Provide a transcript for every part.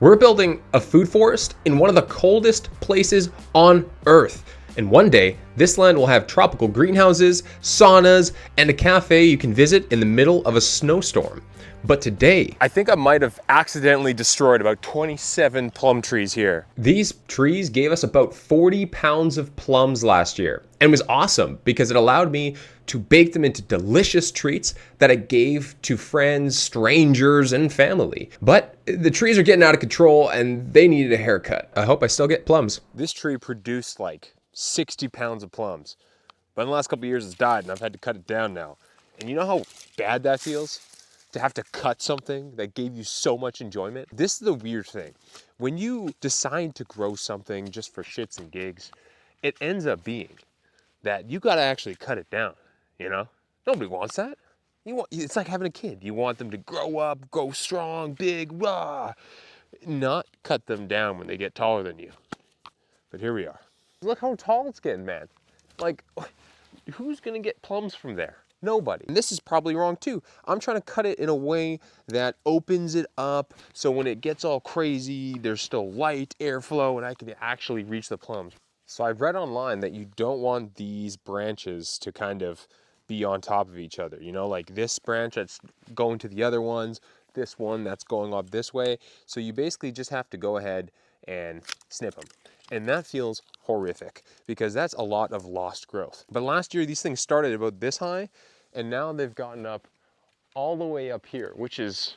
We're building a food forest in one of the coldest places on Earth. And one day, this land will have tropical greenhouses, saunas, and a cafe you can visit in the middle of a snowstorm. But today, I think I might have accidentally destroyed about 27 plum trees here. these trees gave us about 40 pounds of plums last year. And it was awesome because it allowed me to bake them into delicious treats that I gave to friends, strangers, and family. But the trees are getting out of control and they needed a haircut. I hope I still get plums. This tree produced like 60 pounds of plums. But in the last couple of years it's died and I've had to cut it down now. And you know how bad that feels? To have to cut something that gave you so much enjoyment. This is the weird thing. When you decide to grow something just for shits and gigs, it ends up being that you gotta actually cut it down, you know? Nobody wants that. It's like having a kid. You want them to grow up, grow strong, big, rah, not cut them down when they get taller than you. But here we are. Look how tall it's getting, man. Like, who's gonna get plums from there? Nobody. And this is probably wrong too. I'm trying to cut it in a way that opens it up so when it gets all crazy, there's still light, airflow, and I can actually reach the plums. So I've read online that you don't want these branches to kind of be on top of each other. You know, like this branch that's going to the other ones, this one that's going up this way. So you basically just have to go ahead and snip them. And that feels horrific because that's a lot of lost growth. But last year, these things started about this high and now they've gotten up all the way up here, which is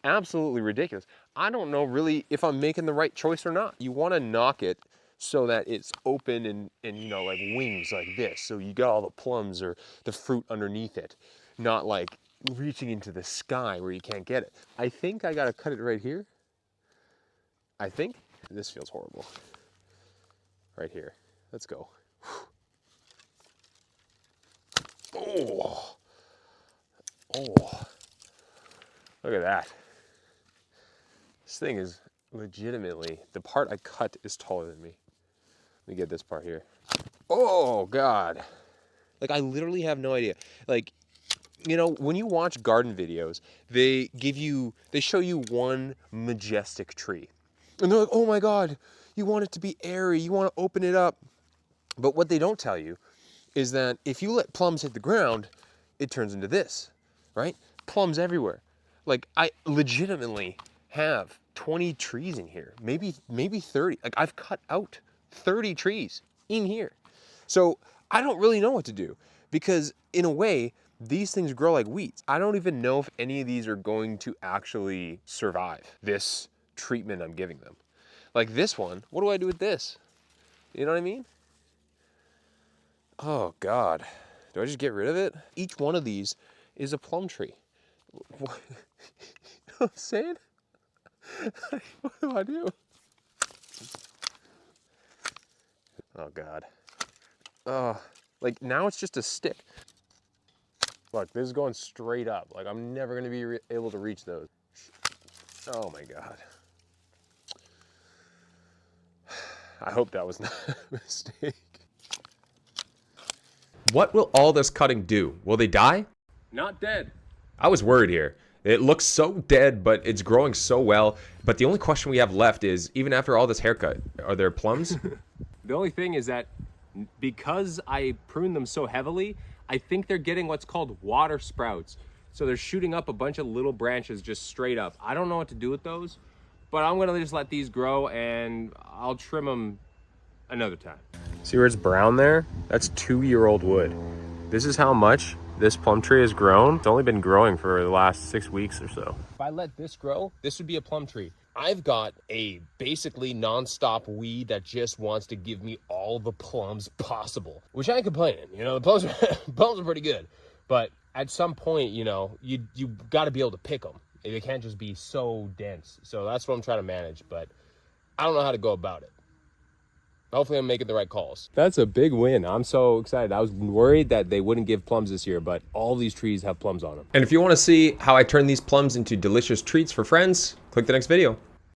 absolutely ridiculous. I don't know really if I'm making the right choice or not. You want to knock it so that it's open and you know, like wings like this. So you got all the plums or the fruit underneath it, not like reaching into the sky where you can't get it. I think I got to cut it right here. I think this feels horrible. Right here. Let's go. Oh. Oh. Look at that. This thing is legitimately, the part I cut is taller than me. Let me get this part here. Oh, God. Like, I literally have no idea. Like, you know, when you watch garden videos, they show you one majestic tree. And they're like, oh my God, you want it to be airy, you want to open it up. But what they don't tell you is that if you let plums hit the ground, it turns into this, right? Plums everywhere. Like, I legitimately have 20 trees in here, maybe 30. Like, I've cut out 30 trees in here. So I don't really know what to do because in a way, these things grow like weeds. I don't even know if any of these are going to actually survive this treatment I'm giving them. Like this one, what do I do with this? You know what I mean? Oh God, do I just get rid of it? Each one of these is a plum tree. What? You know what I'm saying? What do I do? Oh God. Oh, like now it's just a stick. Look, this is going straight up. Like I'm never gonna be able to reach those. Oh my God. I hope that was not a mistake. What will all this cutting do? Will they die? Not dead. I was worried here. It looks so dead, but it's growing so well. But the only question we have left is, even after all this haircut, are there plums? The only thing is that because I prune them so heavily, I think they're getting what's called water sprouts. So they're shooting up a bunch of little branches just straight up. I don't know what to do with those, but I'm gonna just let these grow and I'll trim them another time. See where it's brown there? That's 2-year-old wood. This is how much this plum tree has grown. It's only been growing for the last 6 weeks or so. If I let this grow, this would be a plum tree. I've got a basically non-stop weed that just wants to give me all the plums possible, which I ain't complaining. You know, the plums are pretty good, but at some point, you know, you got to be able to pick them. They can't just be so dense. So that's what I'm trying to manage, but I don't know how to go about it. Hopefully I'm making the right calls. That's a big win. I'm so excited. I was worried that they wouldn't give plums this year, but all these trees have plums on them. And if you want to see how I turn these plums into delicious treats for friends, click the next video.